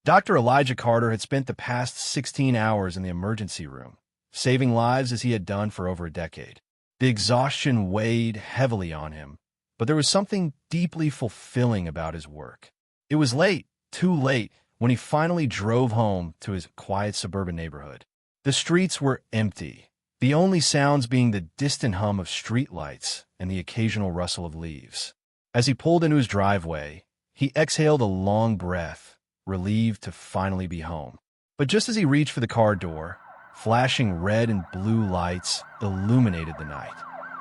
Dr. Elijah Carter had spent the past 16 hours in the emergency room, saving lives as he had done for over a decade. The exhaustion weighed heavily on him, but there was something deeply fulfilling about his work. It was late, too late, when he finally drove home to his quiet suburban neighborhood. The streets were empty, the only sounds being the distant hum of streetlights and the occasional rustle of leaves. As he pulled into his driveway, he exhaled a long breath, relieved to finally be home. But just as he reached for the car door, flashing red and blue lights illuminated the night.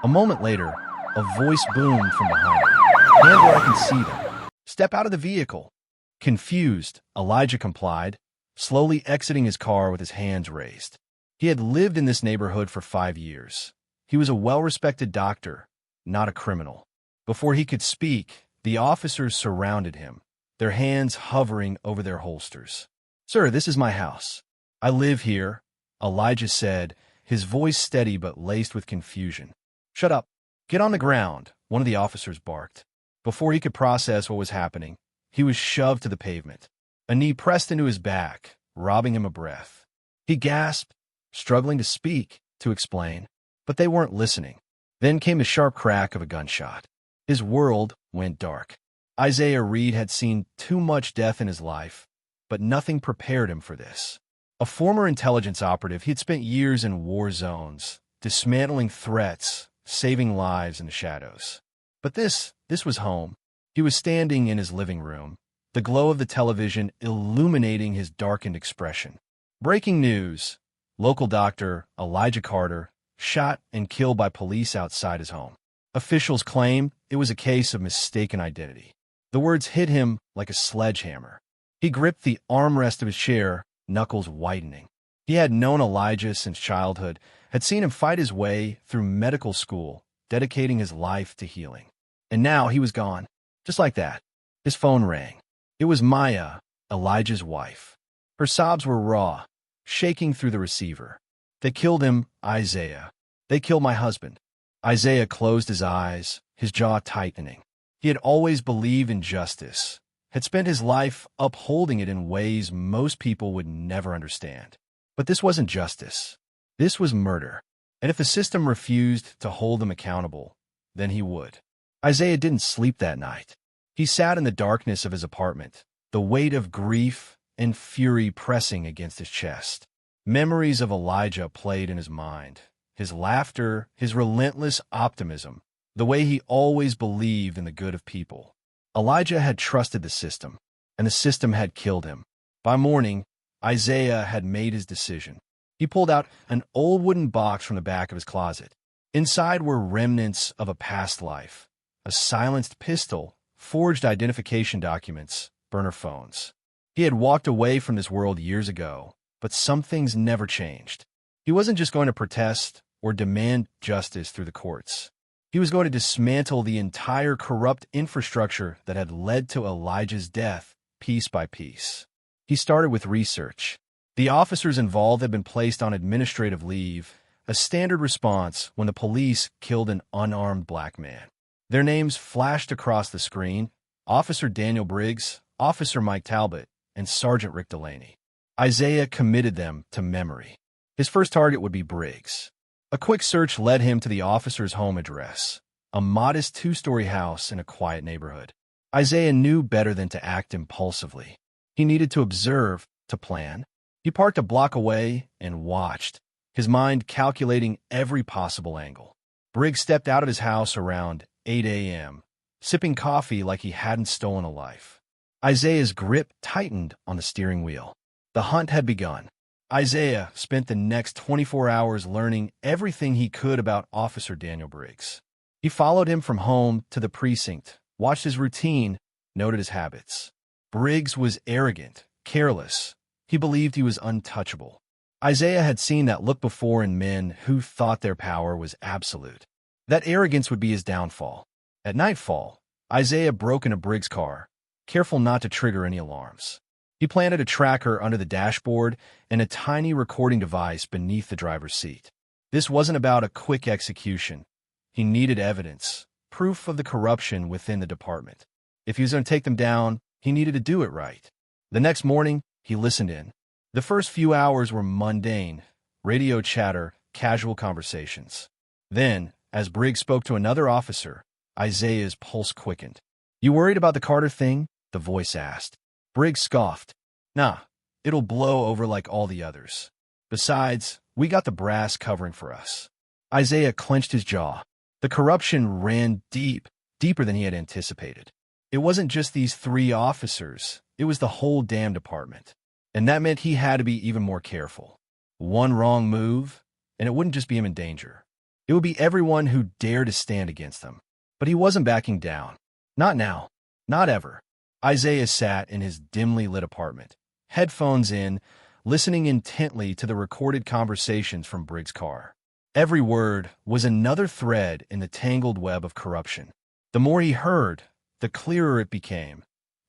A moment later, a voice boomed from behind him. "Stand where I can see them. Step out of the vehicle." Confused, Elijah complied, slowly exiting his car with his hands raised. He had lived in this neighborhood for 5 years. He was a well-respected doctor, not a criminal. Before he could speak, the officers surrounded him, their hands hovering over their holsters. "Sir, this is my house. I live here," Elijah said, his voice steady but laced with confusion. "Shut up. Get on the ground," one of the officers barked. Before he could process what was happening, he was shoved to the pavement. A knee pressed into his back, robbing him of breath. He gasped, struggling to speak, to explain, but they weren't listening. Then came the sharp crack of a gunshot. His world went dark. Isaiah Reed had seen too much death in his life, but nothing prepared him for this. A former intelligence operative, he had spent years in war zones, dismantling threats, saving lives in the shadows. But this was home. He was standing in his living room, the glow of the television illuminating his darkened expression. Breaking news: local doctor Elijah Carter shot and killed by police outside his home. Officials claim it was a case of mistaken identity. The words hit him like a sledgehammer. He gripped the armrest of his chair, knuckles whitening. He had known Elijah since childhood, had seen him fight his way through medical school, dedicating his life to healing. And now he was gone, just like that. His phone rang. It was Maya, Elijah's wife. Her sobs were raw, shaking through the receiver. "They killed him, Isaiah. They killed my husband." Isaiah closed his eyes, his jaw tightening. He had always believed in justice, had spent his life upholding it in ways most people would never understand. But this wasn't justice. This was murder. And if the system refused to hold him accountable, then he would. Isaiah didn't sleep that night. He sat in the darkness of his apartment, the weight of grief and fury pressing against his chest. Memories of Elijah played in his mind. His laughter, his relentless optimism, the way he always believed in the good of people. Elijah had trusted the system, and the system had killed him. By morning, Isaiah had made his decision. He pulled out an old wooden box from the back of his closet. Inside were remnants of a past life, a silenced pistol, forged identification documents, burner phones. He had walked away from this world years ago, but some things never changed. He wasn't just going to protest or demand justice through the courts. He was going to dismantle the entire corrupt infrastructure that had led to Elijah's death, piece by piece. He started with research. The officers involved had been placed on administrative leave, a standard response when the police killed an unarmed black man. Their names flashed across the screen: Officer Daniel Briggs, Officer Mike Talbot, and Sergeant Rick Delaney. Isaiah committed them to memory. His first target would be Briggs. A quick search led him to the officer's home address, a modest 2-story house in a quiet neighborhood. Isaiah knew better than to act impulsively. He needed to observe, to plan. He parked a block away and watched, his mind calculating every possible angle. Briggs stepped out of his house around 8 a.m., sipping coffee like he hadn't stolen a life. Isaiah's grip tightened on the steering wheel. The hunt had begun. Isaiah spent the next 24 hours learning everything he could about Officer Daniel Briggs. He followed him from home to the precinct, watched his routine, noted his habits. Briggs was arrogant, careless. He believed he was untouchable. Isaiah had seen that look before in men who thought their power was absolute. That arrogance would be his downfall. At nightfall, Isaiah broke into Briggs' car, careful not to trigger any alarms. He planted a tracker under the dashboard and a tiny recording device beneath the driver's seat. This wasn't about a quick execution. He needed evidence, proof of the corruption within the department. If he was going to take them down, he needed to do it right. The next morning, He listened in. The first few hours were mundane, radio chatter, casual conversations. Then, as Briggs spoke to another officer, Isaiah's pulse quickened. "You worried about the Carter thing?" the voice asked. Briggs scoffed. "Nah, it'll blow over like all the others. Besides, we got the brass covering for us." Isaiah clenched his jaw. The corruption ran deep, deeper than he had anticipated. It wasn't just these 3 officers, it was the whole damn department. And that meant he had to be even more careful. One wrong move, and it wouldn't just be him in danger. It would be everyone who dared to stand against them. But he wasn't backing down. Not now. Not ever. Isaiah sat in his dimly lit apartment, headphones in, listening intently to the recorded conversations from Briggs' car. Every word was another thread in the tangled web of corruption. The more he heard, the clearer it became.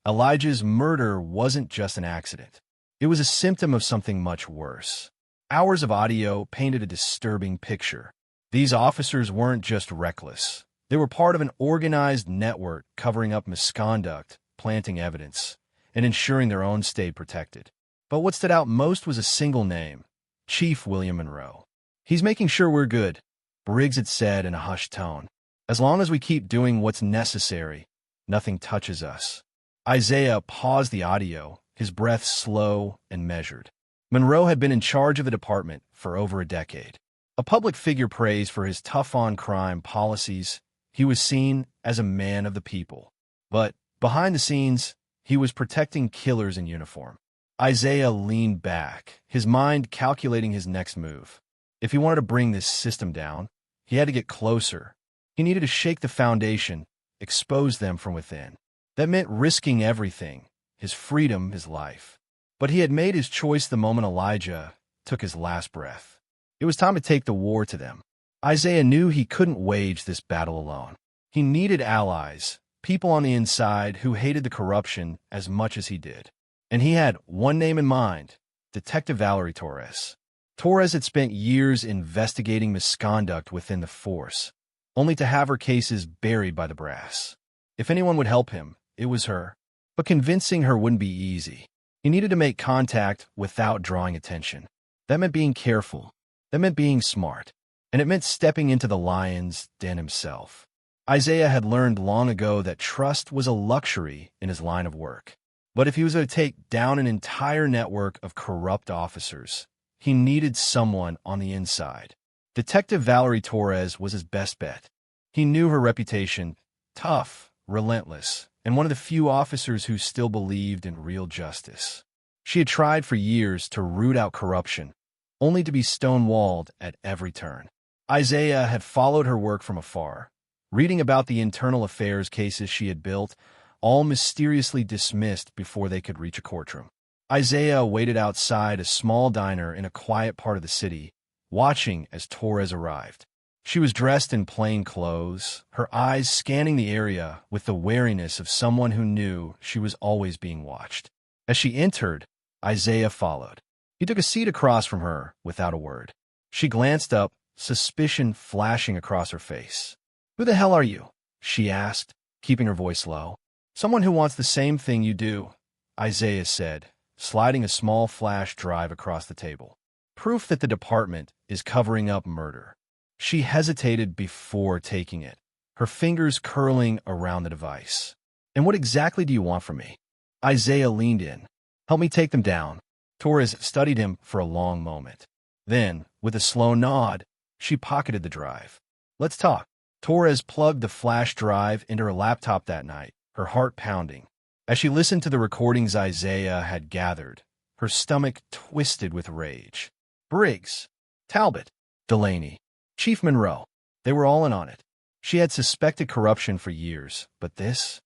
Elijah's murder wasn't just an accident. It was a symptom of something much worse. Hours of audio painted a disturbing picture. These officers weren't just reckless. They were part of an organized network covering up misconduct, planting evidence, and ensuring their own stayed protected. But what stood out most was a single name, Chief William Monroe. "He's making sure we're good," Briggs had said in a hushed tone. "As long as we keep doing what's necessary, nothing touches us." Isaiah paused the audio, his breath slow and measured. Monroe had been in charge of the department for over a decade. A public figure praised for his tough-on-crime policies, he was seen as a man of the people. But behind the scenes, he was protecting killers in uniform. Isaiah leaned back, his mind calculating his next move. If he wanted to bring this system down, he had to get closer. He needed to shake the foundation, expose them from within. That meant risking everything, his freedom, his life. But he had made his choice the moment Elijah took his last breath. It was time to take the war to them. Isaiah knew he couldn't wage this battle alone. He needed allies, people on the inside who hated the corruption as much as he did. And he had one name in mind, Detective Valerie Torres. Torres had spent years investigating misconduct within the force, only to have her cases buried by the brass. If anyone would help him, it was her. But convincing her wouldn't be easy. He needed to make contact without drawing attention. That meant being careful. That meant being smart. And it meant stepping into the lion's den himself. Isaiah had learned long ago that trust was a luxury in his line of work. But if he was to take down an entire network of corrupt officers, he needed someone on the inside. Detective Valerie Torres was his best bet. He knew her reputation, tough, relentless, and one of the few officers who still believed in real justice. She had tried for years to root out corruption, only to be stonewalled at every turn. Isaiah had followed her work from afar, reading about the internal affairs cases she had built, all mysteriously dismissed before they could reach a courtroom. Isaiah waited outside a small diner in a quiet part of the city, watching as Torres arrived. She was dressed in plain clothes, her eyes scanning the area with the wariness of someone who knew she was always being watched. As she entered, Isaiah followed. He took a seat across from her without a word. She glanced up, suspicion flashing across her face. "Who the hell are you?" she asked, keeping her voice low. "Someone who wants the same thing you do," Isaiah said, sliding a small flash drive across the table. "Proof that the department is covering up murder." She hesitated before taking it, her fingers curling around the device. "And what exactly do you want from me?" Isaiah leaned in. "Help me take them down." Torres studied him for a long moment. Then, with a slow nod, she pocketed the drive. "Let's talk." Torres plugged the flash drive into her laptop that night, her heart pounding. As she listened to the recordings Isaiah had gathered, her stomach twisted with rage. Briggs, Talbot, Delaney, Chief Monroe, they were all in on it. She had suspected corruption for years, but this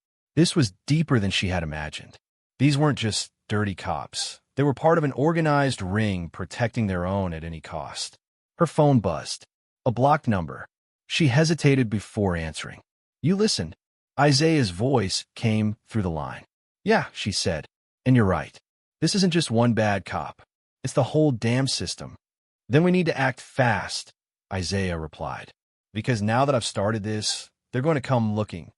was deeper than she had imagined. These weren't just dirty cops. They were part of an organized ring protecting their own at any cost. Her phone buzzed. A blocked number. She hesitated before answering. "You listened." Isaiah's voice came through the line. "Yeah," she said, "and you're right. This isn't just one bad cop. It's the whole damn system." "Then we need to act fast," Isaiah replied. "Because now that I've started this, they're going to come looking."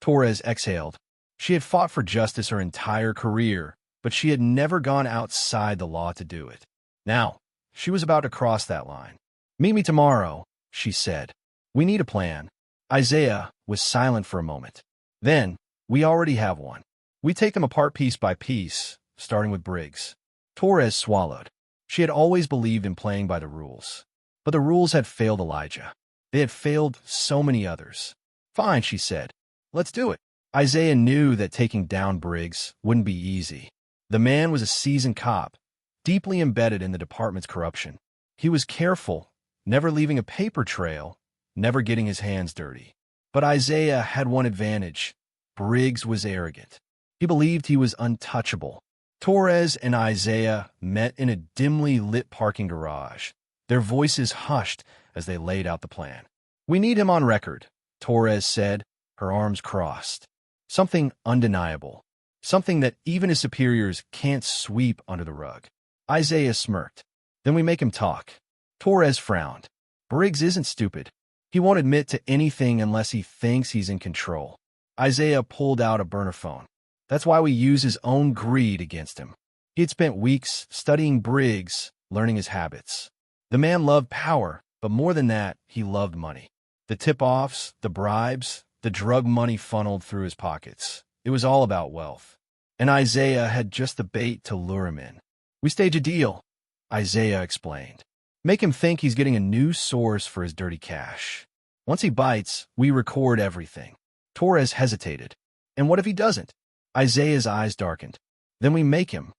Torres exhaled. She had fought for justice her entire career, but she had never gone outside the law to do it. Now, she was about to cross that line. "Meet me tomorrow," she said. "We need a plan." Isaiah was silent for a moment. "Then, we already have one. We take them apart piece by piece, starting with Briggs." Torres swallowed. She had always believed in playing by the rules. But the rules had failed Elijah. They had failed so many others. "Fine," she said. "Let's do it." Isaiah knew that taking down Briggs wouldn't be easy. The man was a seasoned cop, deeply embedded in the department's corruption. He was careful, never leaving a paper trail, never getting his hands dirty. But Isaiah had one advantage. Briggs was arrogant. He believed he was untouchable. Torres and Isaiah met in a dimly lit parking garage, their voices hushed as they laid out the plan. "We need him on record," Torres said, her arms crossed. "Something undeniable. Something that even his superiors can't sweep under the rug." Isaiah smirked. "Then we make him talk." Torres frowned. "Briggs isn't stupid. He won't admit to anything unless he thinks he's in control." Isaiah pulled out a burner phone. "That's why we use his own greed against him." He had spent weeks studying Briggs, learning his habits. The man loved power, but more than that, he loved money. The tip-offs, the bribes, the drug money funneled through his pockets. It was all about wealth. And Isaiah had just the bait to lure him in. "We stage a deal," Isaiah explained. "Make him think he's getting a new source for his dirty cash. Once he bites, we record everything." Torres hesitated. "And what if he doesn't?" Isaiah's eyes darkened. "Then we make him."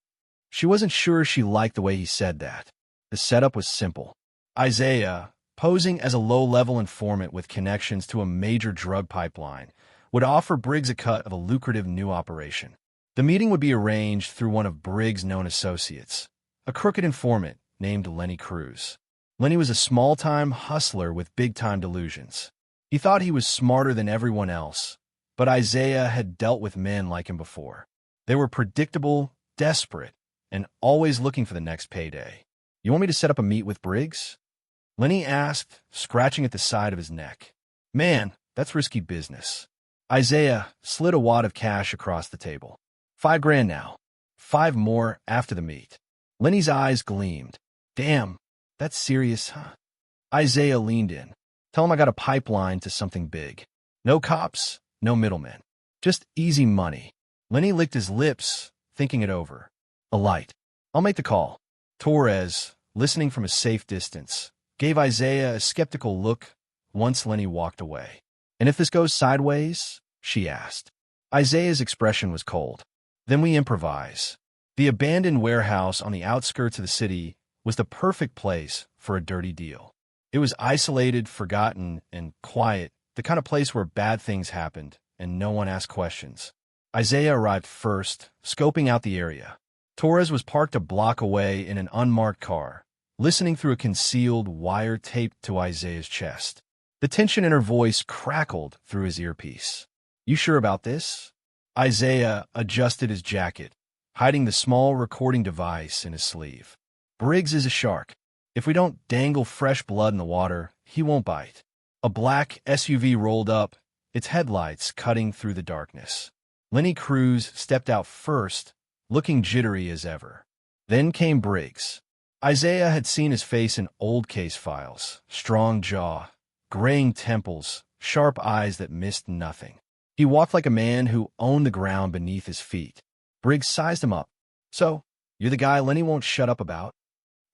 She wasn't sure she liked the way he said that. The setup was simple. Isaiah, posing as a low-level informant with connections to a major drug pipeline, would offer Briggs a cut of a lucrative new operation. The meeting would be arranged through one of Briggs' known associates, a crooked informant named Lenny Cruz. Lenny was a small-time hustler with big-time delusions. He thought he was smarter than everyone else, but Isaiah had dealt with men like him before. They were predictable, desperate, and always looking for the next payday. "You want me to set up a meet with Briggs?" Lenny asked, scratching at the side of his neck. "Man, that's risky business." Isaiah slid a wad of cash across the table. $5,000 now. 5 more after the meet." Lenny's eyes gleamed. "Damn, that's serious, huh?" Isaiah leaned in. "Tell him I got a pipeline to something big. No cops, no middlemen. Just easy money." Lenny licked his lips, thinking it over. "A light. I'll make the call." Torres, listening from a safe distance, gave Isaiah a skeptical look once Lenny walked away. "And if this goes sideways?" she asked. Isaiah's expression was cold. "Then we improvise." The abandoned warehouse on the outskirts of the city was the perfect place for a dirty deal. It was isolated, forgotten, and quiet, the kind of place where bad things happened and no one asked questions. Isaiah arrived first, scoping out the area. Torres was parked a block away in an unmarked car, listening through a concealed wire taped to Isaiah's chest. The tension in her voice crackled through his earpiece. "You sure about this?" Isaiah adjusted his jacket, hiding the small recording device in his sleeve. "Briggs is a shark. If we don't dangle fresh blood in the water, he won't bite." A black SUV rolled up, its headlights cutting through the darkness. Lenny Cruz stepped out first, looking jittery as ever. Then came Briggs. Isaiah had seen his face in old case files, strong jaw, graying temples, sharp eyes that missed nothing. He walked like a man who owned the ground beneath his feet. Briggs sized him up. "So, you're the guy Lenny won't shut up about?"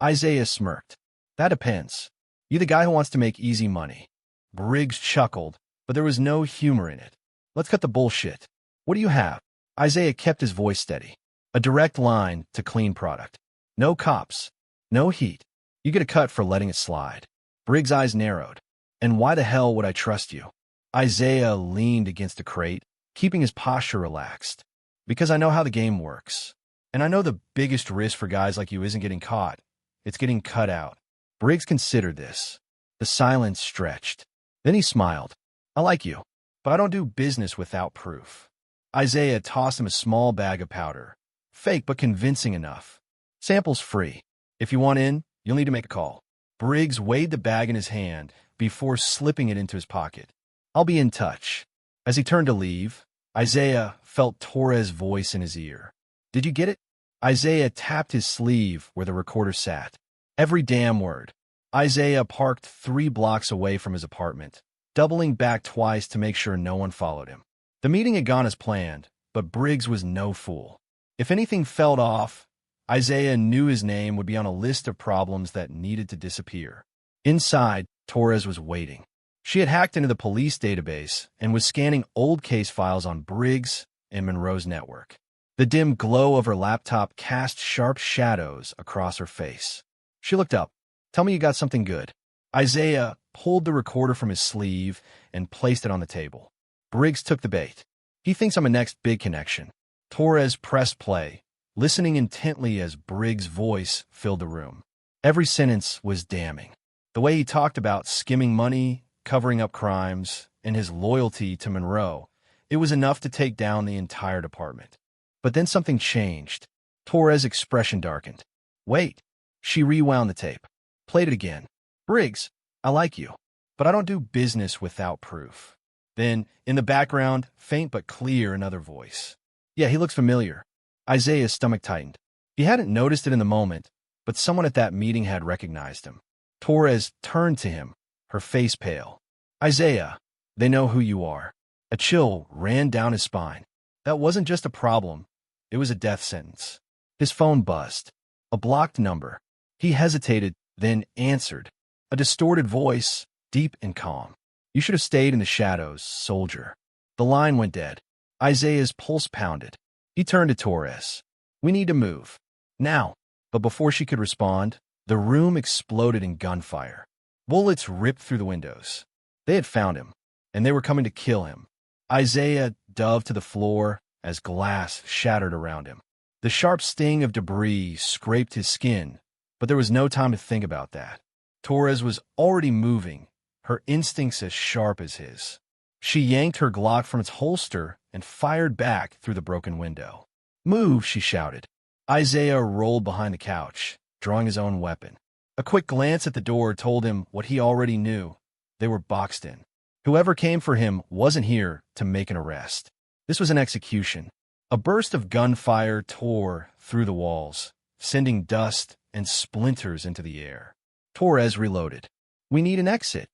Isaiah smirked. "That depends. You the guy who wants to make easy money." Briggs chuckled, but there was no humor in it. "Let's cut the bullshit. What do you have?" Isaiah kept his voice steady. "A direct line to clean product. No cops. No heat. You get a cut for letting it slide." Briggs' eyes narrowed. "And why the hell would I trust you?" Isaiah leaned against a crate, keeping his posture relaxed. "Because I know how the game works. And I know the biggest risk for guys like you isn't getting caught. It's getting cut out." Briggs considered this. The silence stretched. Then he smiled. "I like you, but I don't do business without proof." Isaiah tossed him a small bag of powder. "Fake, but convincing enough. Samples free. If you want in, you'll need to make a call." Briggs weighed the bag in his hand before slipping it into his pocket. "I'll be in touch." As he turned to leave, Isaiah felt Torres' voice in his ear. "Did you get it? Isaiah tapped his sleeve where the recorder sat. Every damn word. Isaiah parked 3 blocks away from his apartment, doubling back twice to make sure no one followed him. The meeting had gone as planned, but Briggs was no fool. If anything fell off, Isaiah knew his name would be on a list of problems that needed to disappear. Inside, Torres was waiting. She had hacked into the police database and was scanning old case files on Briggs and Monroe's network. The dim glow of her laptop cast sharp shadows across her face. She looked up. "Tell me you got something good." Isaiah pulled the recorder from his sleeve and placed it on the table. Briggs took the bait. "He thinks I'm a next big connection." Torres pressed play, listening intently as Briggs' voice filled the room. Every sentence was damning. The way he talked about skimming money, covering up crimes, and his loyalty to Monroe, it was enough to take down the entire department. But then something changed. Torres' expression darkened. "Wait." She rewound the tape. Played it again. "Briggs, I like you, but I don't do business without proof." Then, in the background, faint but clear, another voice. "Yeah, he looks familiar." Isaiah's stomach tightened. He hadn't noticed it in the moment, but someone at that meeting had recognized him. Torres turned to him, her face pale. "Isaiah, they know who you are." A chill ran down his spine. That wasn't just a problem. It was a death sentence. His phone buzzed. A blocked number. He hesitated, then answered. A distorted voice, deep and calm. "You should have stayed in the shadows, soldier." The line went dead. Isaiah's pulse pounded. He turned to Torres. "We need to move. Now." But before she could respond, the room exploded in gunfire. Bullets ripped through the windows. They had found him, and they were coming to kill him. Isaiah dove to the floor as glass shattered around him. The sharp sting of debris scraped his skin, but there was no time to think about that. Torres was already moving, her instincts as sharp as his. She yanked her Glock from its holster and fired back through the broken window. "Move," she shouted. Isaiah rolled behind the couch, drawing his own weapon. A quick glance at the door told him what he already knew. They were boxed in. Whoever came for him wasn't here to make an arrest. This was an execution. A burst of gunfire tore through the walls, sending dust and splinters into the air. Torres reloaded. "We need an exit."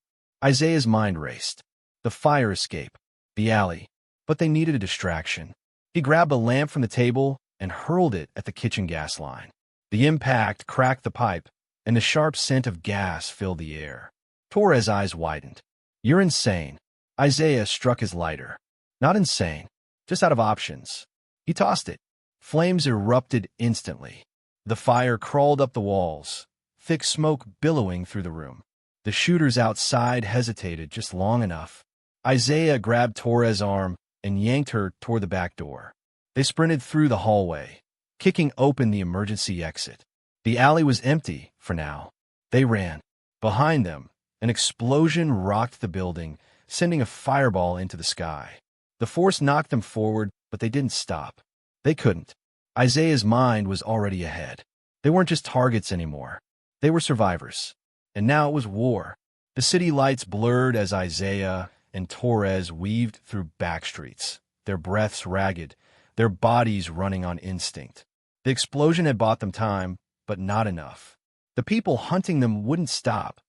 Isaiah's mind raced. The fire escape, the alley, but they needed a distraction. He grabbed a lamp from the table and hurled it at the kitchen gas line. The impact cracked the pipe, and the sharp scent of gas filled the air. Torres' eyes widened. "You're insane." Isaiah struck his lighter. "Not insane, just out of options." He tossed it. Flames erupted instantly. The fire crawled up the walls, thick smoke billowing through the room. The shooters outside hesitated just long enough. Isaiah grabbed Torres' arm and yanked her toward the back door. They sprinted through the hallway, kicking open the emergency exit. The alley was empty for now. They ran. Behind them, an explosion rocked the building, sending a fireball into the sky. The force knocked them forward, but they didn't stop. They couldn't. Isaiah's mind was already ahead. They weren't just targets anymore. They were survivors. And now it was war. The city lights blurred as Isaiah and Torres weaved through back streets, their breaths ragged, their bodies running on instinct. The explosion had bought them time, but not enough. The people hunting them wouldn't stop,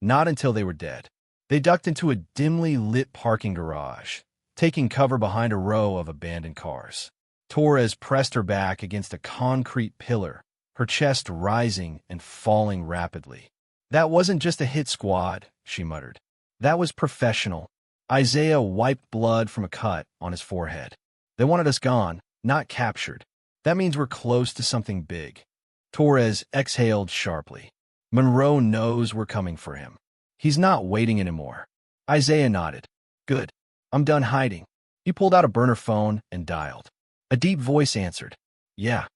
not until they were dead. They ducked into a dimly lit parking garage, taking cover behind a row of abandoned cars. Torres pressed her back against a concrete pillar, her chest rising and falling rapidly. "That wasn't just a hit squad," she muttered. "That was professional." Isaiah wiped blood from a cut on his forehead. "They wanted us gone, not captured. That means we're close to something big." Torres exhaled sharply. "Monroe knows we're coming for him. He's not waiting anymore." Isaiah nodded. "Good. I'm done hiding." He pulled out a burner phone and dialed. A deep voice answered. "Yeah."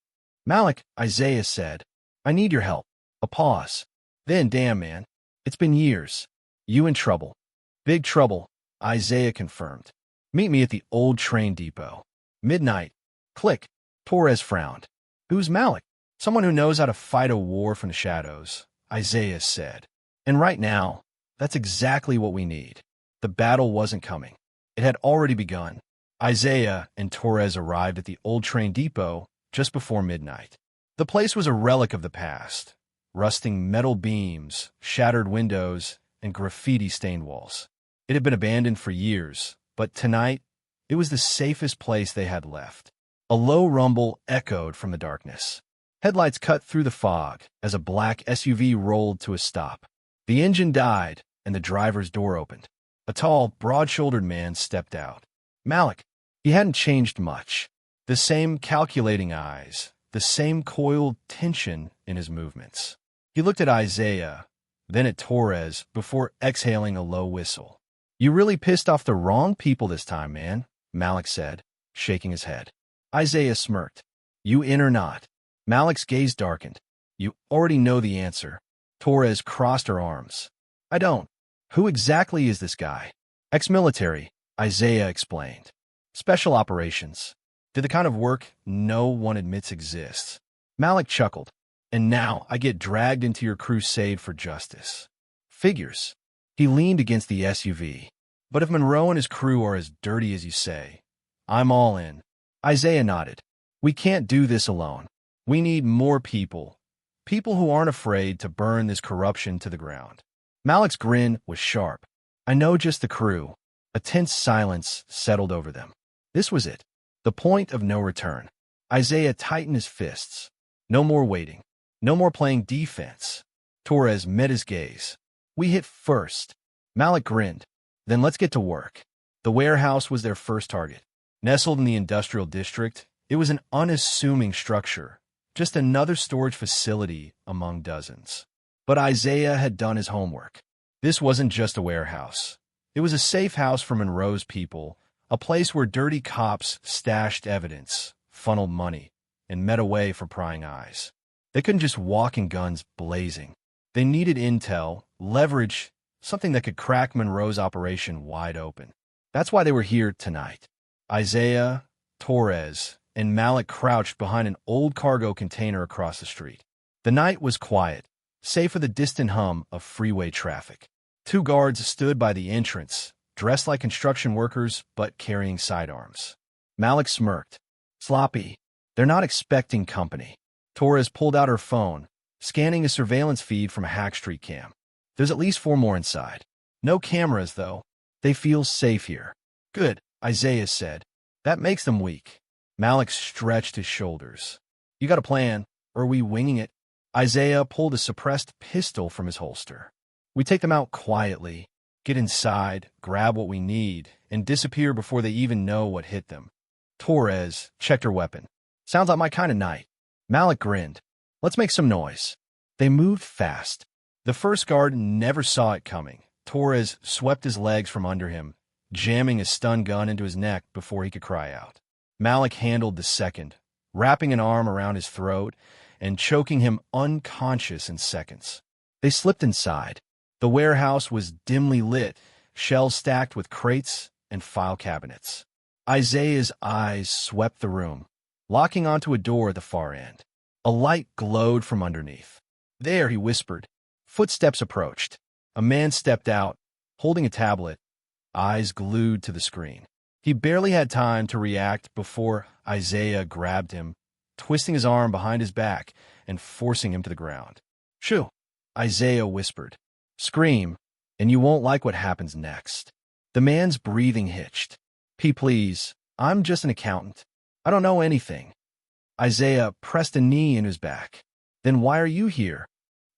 "Malik," Isaiah said. "I need your help." A pause. Then, "Damn, man. It's been years. You in trouble." "Big trouble," Isaiah confirmed. "Meet me at the old train depot. Midnight." Click. Torres frowned. "Who's Malik?" "Someone who knows how to fight a war from the shadows," Isaiah said. "And right now, that's exactly what we need." The battle wasn't coming. It had already begun. Isaiah and Torres arrived at the old train depot just before midnight. The place was a relic of the past. Rusting metal beams, shattered windows, and graffiti-stained walls. It had been abandoned for years, but tonight, it was the safest place they had left. A low rumble echoed from the darkness. Headlights cut through the fog as a black SUV rolled to a stop. The engine died, and the driver's door opened. A tall, broad-shouldered man stepped out. Malik. He hadn't changed much. The same calculating eyes, the same coiled tension in his movements. He looked at Isaiah, then at Torres, before exhaling a low whistle. "You really pissed off the wrong people this time, man," Malik said, shaking his head. Isaiah smirked. "You in or not?" Malik's gaze darkened. "You already know the answer." Torres crossed her arms. "I don't." "Who exactly is this guy?" "Ex-military," Isaiah explained. "Special operations. Did the kind of work no one admits exists." Malik chuckled. "And now I get dragged into your crusade for justice." "Figures." He leaned against the SUV. "But if Monroe and his crew are as dirty as you say, I'm all in." Isaiah nodded. "We can't do this alone. We need more people. People who aren't afraid to burn this corruption to the ground." Malik's grin was sharp. "I know just the crew." A tense silence settled over them. This was it. The point of no return. Isaiah tightened his fists. No more waiting. No more playing defense. Torres met his gaze. "We hit first." Malik grinned. "Then let's get to work." The warehouse was their first target. Nestled in the industrial district, it was an unassuming structure, just another storage facility among dozens. But Isaiah had done his homework. This wasn't just a warehouse. It was a safe house for Monroe's people, a place where dirty cops stashed evidence, funneled money, and met away for prying eyes. They couldn't just walk in guns blazing. They needed intel, leverage, something that could crack Monroe's operation wide open. That's why they were here tonight. Isaiah, Torres, and Malik crouched behind an old cargo container across the street. The night was quiet, save for the distant hum of freeway traffic. 2 guards stood by the entrance, dressed like construction workers but carrying sidearms. Malik smirked. "Sloppy. They're not expecting company." Torres pulled out her phone, scanning a surveillance feed from a Hack Street cam. "There's at least 4 more inside. No cameras, though. They feel safe here." "Good," Isaiah said. "That makes them weak." Malik stretched his shoulders. "You got a plan, or are we winging it?" Isaiah pulled a suppressed pistol from his holster. "We take them out quietly, get inside, grab what we need, and disappear before they even know what hit them." Torres checked her weapon. "Sounds like my kind of night." Malik grinned. "Let's make some noise." They moved fast. The first guard never saw it coming. Torres swept his legs from under him, jamming a stun gun into his neck before he could cry out. Malik handled the second, wrapping an arm around his throat and choking him unconscious in seconds. They slipped inside. The warehouse was dimly lit, shelves stacked with crates and file cabinets. Isaiah's eyes swept the room, locking onto a door at the far end. A light glowed from underneath. "There," he whispered. Footsteps approached. A man stepped out, holding a tablet, eyes glued to the screen. He barely had time to react before Isaiah grabbed him, twisting his arm behind his back and forcing him to the ground. "Shoo," Isaiah whispered. "Scream, and you won't like what happens next." The man's breathing hitched. Please, I'm just an accountant. I don't know anything." Isaiah pressed a knee in his back. "Then why are you here?"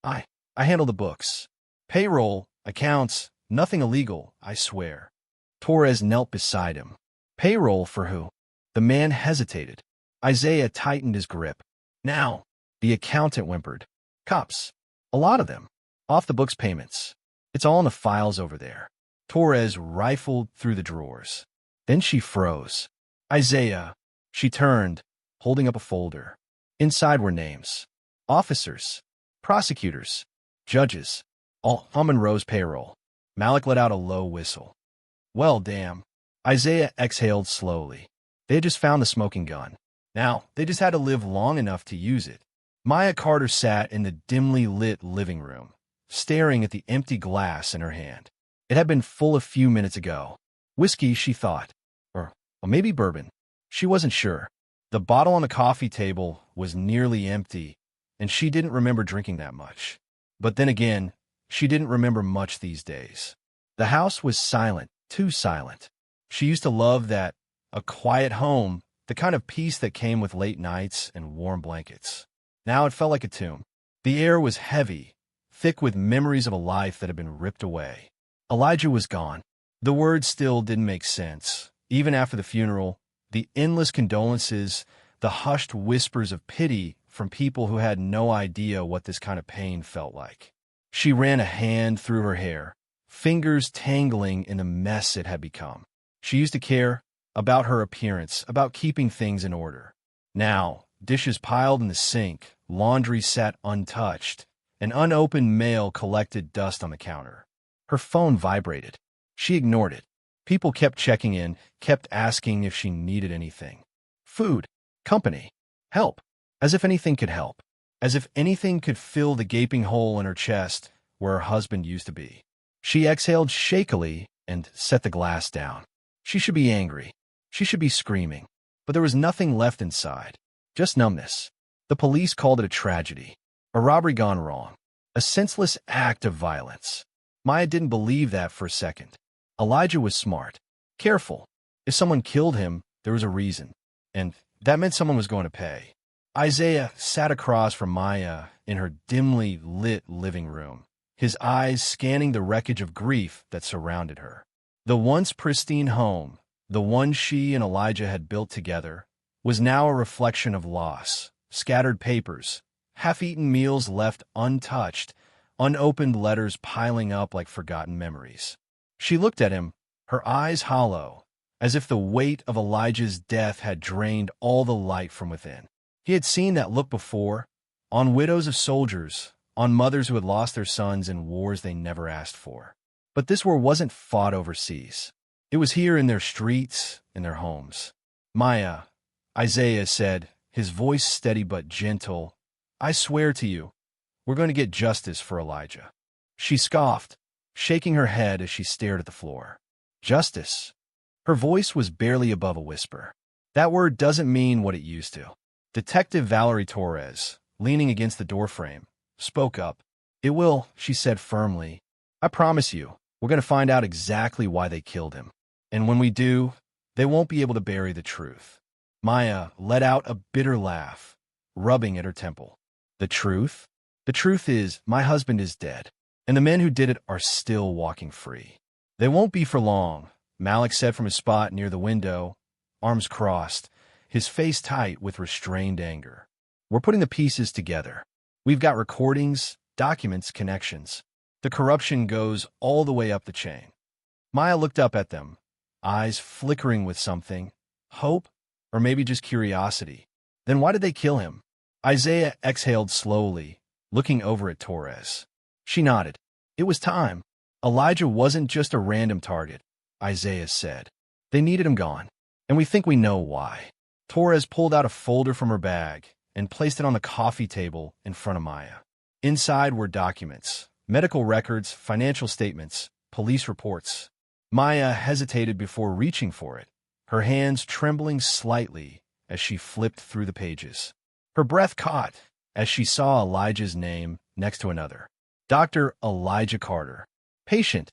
I handle the books. Payroll, accounts, nothing illegal, I swear." Torres knelt beside him. "Payroll for who?" The man hesitated. Isaiah tightened his grip. "Now," the accountant whimpered. "Cops. A lot of them. Off-the-books payments. It's all in the files over there." Torres rifled through the drawers. Then she froze. "Isaiah." She turned, holding up a folder. Inside were names. Officers, prosecutors, judges, all on Monroe's payroll. Malik let out a low whistle. "Well, damn." Isaiah exhaled slowly. They had just found the smoking gun. Now, they just had to live long enough to use it. Maya Carter sat in the dimly lit living room, staring at the empty glass in her hand. It had been full a few minutes ago. Whiskey, she thought. Or maybe bourbon. She wasn't sure. The bottle on the coffee table was nearly empty, and she didn't remember drinking that much. But then again, she didn't remember much these days. The house was silent, too silent. She used to love that, a quiet home, the kind of peace that came with late nights and warm blankets. Now it felt like a tomb. The air was heavy, thick with memories of a life that had been ripped away. Elijah was gone. The words still didn't make sense. Even after the funeral, the endless condolences, the hushed whispers of pity from people who had no idea what this kind of pain felt like. She ran a hand through her hair, fingers tangling in the mess it had become. She used to care about her appearance, about keeping things in order. Now, dishes piled in the sink, laundry sat untouched, an unopened mail collected dust on the counter. Her phone vibrated. She ignored it. People kept checking in, kept asking if she needed anything. Food, company, help. As if anything could help. As if anything could fill the gaping hole in her chest where her husband used to be. She exhaled shakily and set the glass down. She should be angry. She should be screaming. But there was nothing left inside. Just numbness. The police called it a tragedy. A robbery gone wrong. A senseless act of violence. Maya didn't believe that for a second. Elijah was smart. Careful. If someone killed him, there was a reason. And that meant someone was going to pay. Isaiah sat across from Maya in her dimly lit living room, his eyes scanning the wreckage of grief that surrounded her. The once pristine home, the one she and Elijah had built together, was now a reflection of loss. Scattered papers, half-eaten meals left untouched, unopened letters piling up like forgotten memories. She looked at him, her eyes hollow, as if the weight of Elijah's death had drained all the light from within. He had seen that look before, on widows of soldiers, on mothers who had lost their sons in wars they never asked for. But this war wasn't fought overseas. It was here in their streets, in their homes. Maya, Isaiah said, his voice steady but gentle, I swear to you, we're going to get justice for Elijah. She scoffed, shaking her head as she stared at the floor. Justice? Her voice was barely above a whisper. That word doesn't mean what it used to. Detective Valerie Torres, leaning against the doorframe, spoke up. It will, she said firmly. I promise you, we're going to find out exactly why they killed him. And when we do, they won't be able to bury the truth. Maya let out a bitter laugh, rubbing at her temple. The truth? The truth is, my husband is dead, and the men who did it are still walking free. They won't be for long, Malik said from his spot near the window, arms crossed, his face tight with restrained anger. We're putting the pieces together. We've got recordings, documents, connections. The corruption goes all the way up the chain. Maya looked up at them, eyes flickering with something, hope, or maybe just curiosity. Then why did they kill him? Isaiah exhaled slowly, looking over at Torres. She nodded. It was time. Elijah wasn't just a random target, Isaiah said. They needed him gone, and we think we know why. Torres pulled out a folder from her bag and placed it on the coffee table in front of Maya. Inside were documents, medical records, financial statements, police reports. Maya hesitated before reaching for it, her hands trembling slightly as she flipped through the pages. Her breath caught as she saw Elijah's name next to another. Dr. Elijah Carter. Patient,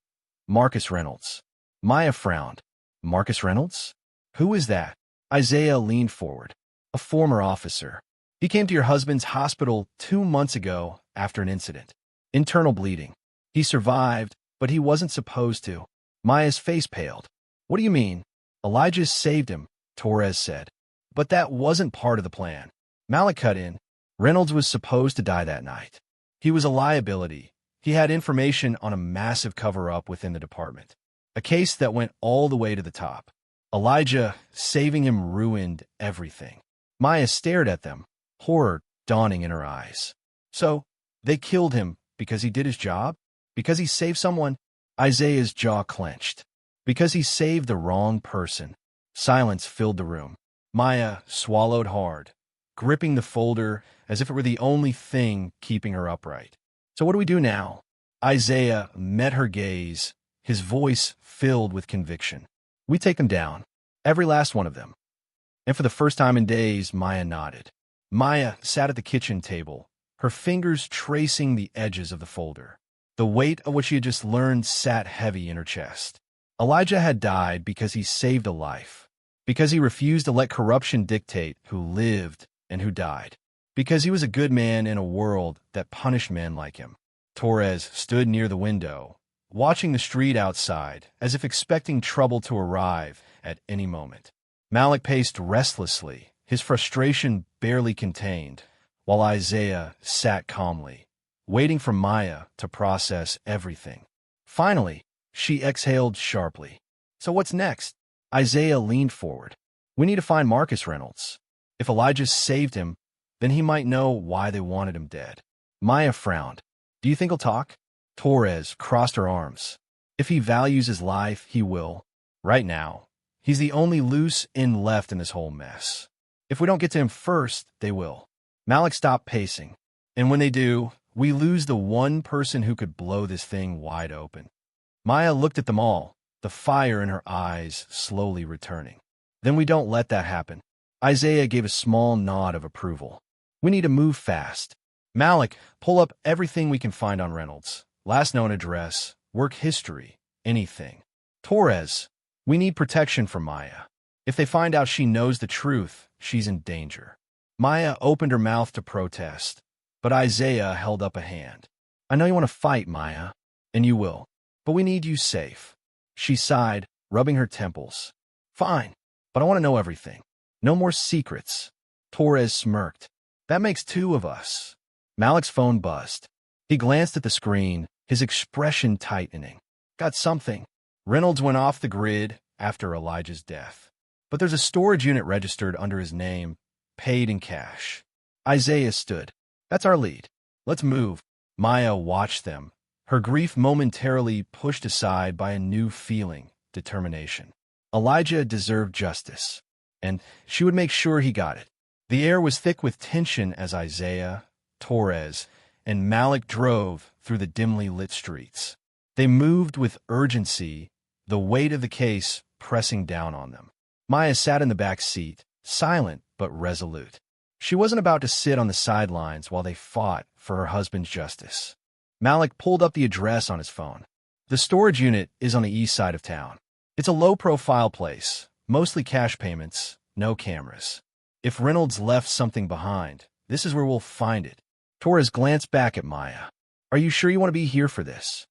Marcus Reynolds. Maya frowned. Marcus Reynolds? Who is that? Isaiah leaned forward. A former officer. He came to your husband's hospital 2 months ago after an incident. Internal bleeding. He survived, but he wasn't supposed to. Maya's face paled. What do you mean? Elijah saved him, Torres said. But that wasn't part of the plan. Malik cut in. Reynolds was supposed to die that night. He was a liability. He had information on a massive cover-up within the department. A case that went all the way to the top. Elijah, saving him, ruined everything. Maya stared at them, horror dawning in her eyes. So, they killed him because he did his job? Because he saved someone? Isaiah's jaw clenched. Because he saved the wrong person. Silence filled the room. Maya swallowed hard, gripping the folder as if it were the only thing keeping her upright. So what do we do now? Isaiah met her gaze, his voice filled with conviction. We take them down. Every last one of them. And for the first time in days, Maya nodded. Maya sat at the kitchen table, her fingers tracing the edges of the folder. The weight of what she had just learned sat heavy in her chest. Elijah had died because he saved a life, because he refused to let corruption dictate who lived and who died, because he was a good man in a world that punished men like him. Torres stood near the window, watching the street outside as if expecting trouble to arrive at any moment. Malik paced restlessly, his frustration barely contained, while Isaiah sat calmly, waiting for Maya to process everything. Finally, she exhaled sharply. So what's next? Isaiah leaned forward. We need to find Marcus Reynolds. If Elijah saved him, then he might know why they wanted him dead. Maya frowned. Do you think he'll talk? Torres crossed her arms. If he values his life, he will. Right now, he's the only loose end left in this whole mess. If we don't get to him first, they will. Malik stopped pacing. And when they do, we lose the one person who could blow this thing wide open. Maya looked at them all, the fire in her eyes slowly returning. Then we don't let that happen. Isaiah gave a small nod of approval. We need to move fast. Malik, pull up everything we can find on Reynolds. Last known address, work history, anything. Torres, we need protection from Maya. If they find out she knows the truth, she's in danger. Maya opened her mouth to protest, but Isaiah held up a hand. I know you want to fight, Maya, and you will, but we need you safe. She sighed, rubbing her temples. Fine, but I want to know everything. No more secrets. Torres smirked. That makes two of us. Malik's phone buzzed. He glanced at the screen, his expression tightening. Got something. Reynolds went off the grid after Elijah's death. But there's a storage unit registered under his name, paid in cash. Isaiah stood. That's our lead. Let's move. Maya watched them, her grief momentarily pushed aside by a new feeling, determination. Elijah deserved justice, and she would make sure he got it. The air was thick with tension as Isaiah, Torres, and Malik drove through the dimly lit streets. They moved with urgency, the weight of the case pressing down on them. Maya sat in the back seat, silent but resolute. She wasn't about to sit on the sidelines while they fought for her husband's justice. Malik pulled up the address on his phone. The storage unit is on the east side of town. It's a low-profile place, mostly cash payments, no cameras. If Reynolds left something behind, this is where we'll find it. Torres glanced back at Maya. Are you sure you want to be here for this?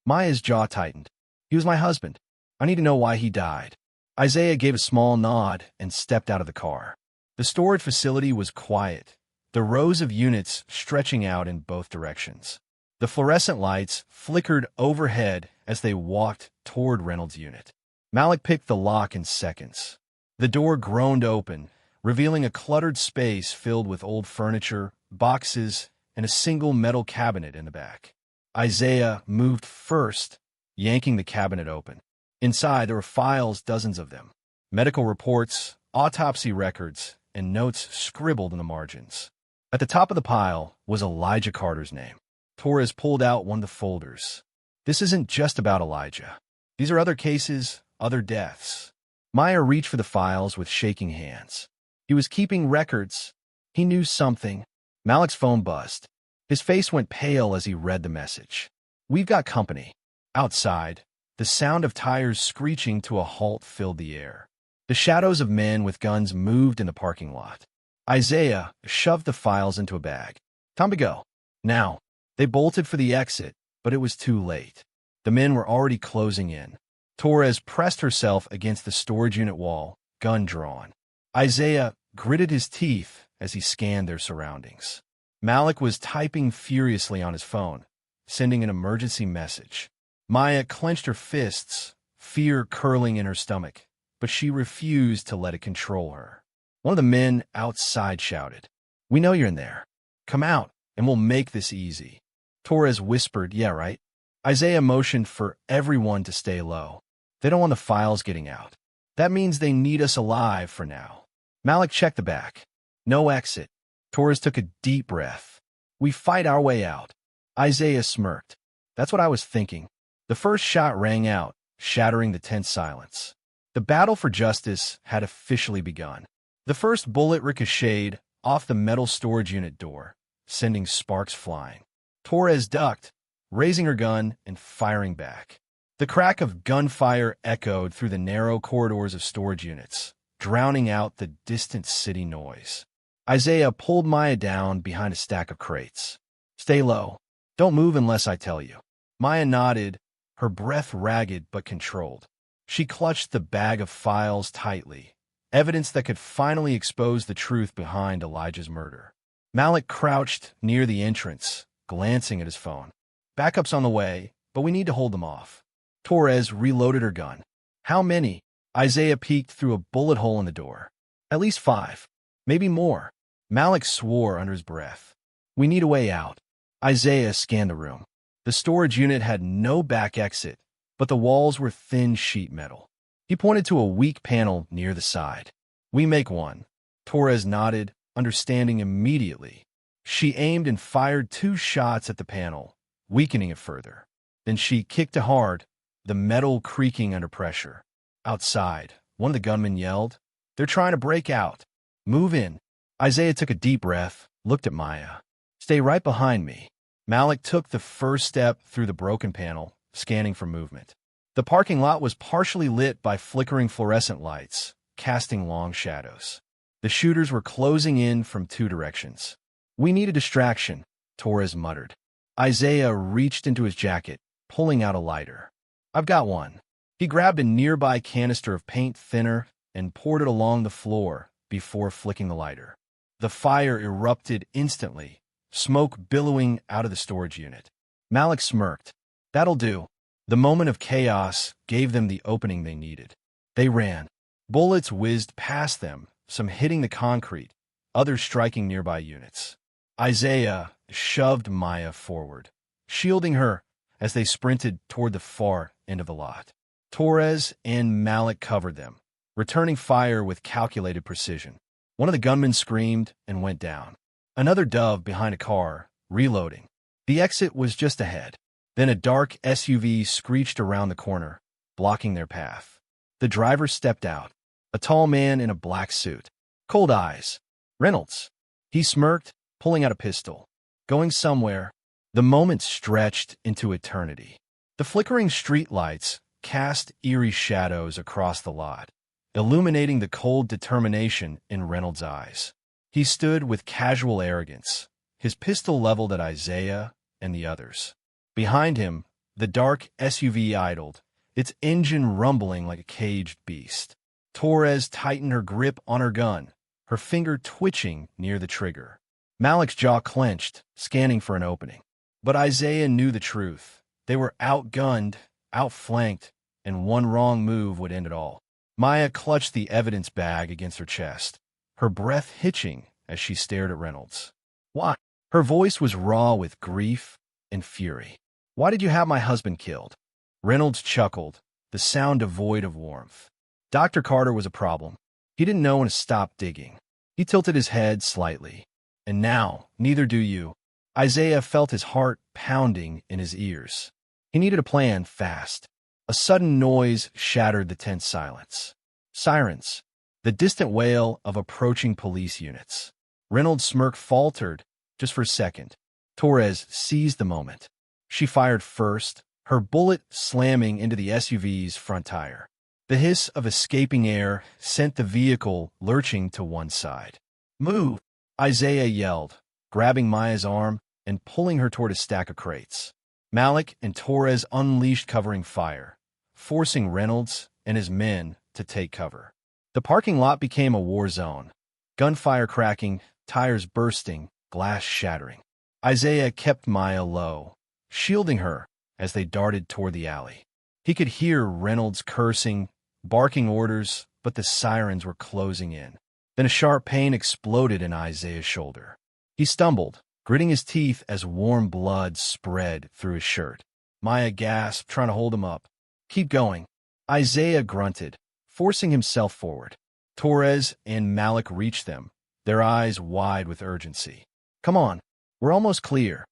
Maya's jaw tightened. He was my husband. I need to know why he died. Isaiah gave a small nod and stepped out of the car. The storage facility was quiet, the rows of units stretching out in both directions. The fluorescent lights flickered overhead as they walked toward Reynolds' unit. Malik picked the lock in seconds. The door groaned open, revealing a cluttered space filled with old furniture, boxes, and a single metal cabinet in the back. Isaiah moved first, yanking the cabinet open. Inside, there were files, dozens of them. Medical reports, autopsy records, and notes scribbled in the margins. At the top of the pile was Elijah Carter's name. Torres pulled out one of the folders. This isn't just about Elijah. These are other cases, other deaths. Maya reached for the files with shaking hands. He was keeping records. He knew something. Malik's phone buzzed. His face went pale as he read the message. We've got company. Outside, the sound of tires screeching to a halt filled the air. The shadows of men with guns moved in the parking lot. Isaiah shoved the files into a bag. Time to go. Now. They bolted for the exit, but it was too late. The men were already closing in. Torres pressed herself against the storage unit wall, gun drawn. Isaiah gritted his teeth as he scanned their surroundings. Malik was typing furiously on his phone, sending an emergency message. Maya clenched her fists, fear curling in her stomach, but she refused to let it control her. One of the men outside shouted, "We know you're in there. Come out, and we'll make this easy." Torres whispered, "Yeah, right." Isaiah motioned for everyone to stay low. They don't want the files getting out. That means they need us alive for now. Malik checked the back. No exit. Torres took a deep breath. We fight our way out. Isaiah smirked. That's what I was thinking. The first shot rang out, shattering the tense silence. The battle for justice had officially begun. The first bullet ricocheted off the metal storage unit door, sending sparks flying. Torres ducked, raising her gun and firing back. The crack of gunfire echoed through the narrow corridors of storage units, drowning out the distant city noise. Isaiah pulled Maya down behind a stack of crates. "Stay low. Don't move unless I tell you." Maya nodded, her breath ragged but controlled. She clutched the bag of files tightly, evidence that could finally expose the truth behind Elijah's murder. Malik crouched near the entrance, glancing at his phone. "Backup's on the way, but we need to hold them off." Torres reloaded her gun. "How many?" Isaiah peeked through a bullet hole in the door. "At least 5. Maybe more." Malik swore under his breath. "We need a way out." Isaiah scanned the room. The storage unit had no back exit, but the walls were thin sheet metal. He pointed to a weak panel near the side. "We make one." Torres nodded, understanding immediately. She aimed and fired 2 shots at the panel, weakening it further. Then she kicked it hard, the metal creaking under pressure. Outside, one of the gunmen yelled, "They're trying to break out. Move in." Isaiah took a deep breath, looked at Maya. "Stay right behind me." Malik took the first step through the broken panel, scanning for movement. The parking lot was partially lit by flickering fluorescent lights, casting long shadows. The shooters were closing in from 2 directions. "We need a distraction," Torres muttered. Isaiah reached into his jacket, pulling out a lighter. "I've got one." He grabbed a nearby canister of paint thinner and poured it along the floor before flicking the lighter. The fire erupted instantly, smoke billowing out of the storage unit. Malik smirked. "That'll do." The moment of chaos gave them the opening they needed. They ran. Bullets whizzed past them, some hitting the concrete, others striking nearby units. Isaiah shoved Maya forward, shielding her as they sprinted toward the far end of the lot. Torres and Malik covered them, returning fire with calculated precision. One of the gunmen screamed and went down. Another dove behind a car, reloading. The exit was just ahead. Then a dark SUV screeched around the corner, blocking their path. The driver stepped out, a tall man in a black suit. Cold eyes. "Reynolds." He smirked, pulling out a pistol. "Going somewhere." The moment stretched into eternity. The flickering streetlights cast eerie shadows across the lot, illuminating the cold determination in Reynolds' eyes. He stood with casual arrogance, his pistol leveled at Isaiah and the others. Behind him, the dark SUV idled, its engine rumbling like a caged beast. Torres tightened her grip on her gun, her finger twitching near the trigger. Malik's jaw clenched, scanning for an opening. But Isaiah knew the truth. They were outgunned, outflanked, and one wrong move would end it all. Maya clutched the evidence bag against her chest, her breath hitching as she stared at Reynolds. "Why?" Her voice was raw with grief and fury. "Why did you have my husband killed?" Reynolds chuckled, the sound devoid of warmth. Dr. Carter was a problem. He didn't know when to stop digging. He tilted his head slightly. "And now, neither do you." Isaiah felt his heart pounding in his ears. He needed a plan fast. A sudden noise shattered the tense silence. Sirens. The distant wail of approaching police units. Reynolds' smirk faltered just for a second. Torres seized the moment. She fired first, her bullet slamming into the SUV's front tire. The hiss of escaping air sent the vehicle lurching to one side. "Move!" Isaiah yelled, grabbing Maya's arm and pulling her toward a stack of crates. Malik and Torres unleashed covering fire, forcing Reynolds and his men to take cover. The parking lot became a war zone. Gunfire cracking, tires bursting, glass shattering. Isaiah kept Maya low, shielding her as they darted toward the alley. He could hear Reynolds cursing, barking orders, but the sirens were closing in. Then a sharp pain exploded in Isaiah's shoulder. He stumbled, gritting his teeth as warm blood spread through his shirt. Maya gasped, trying to hold him up. "Keep going." Isaiah grunted, forcing himself forward. Torres and Malik reached them, their eyes wide with urgency. "Come on, we're almost clear."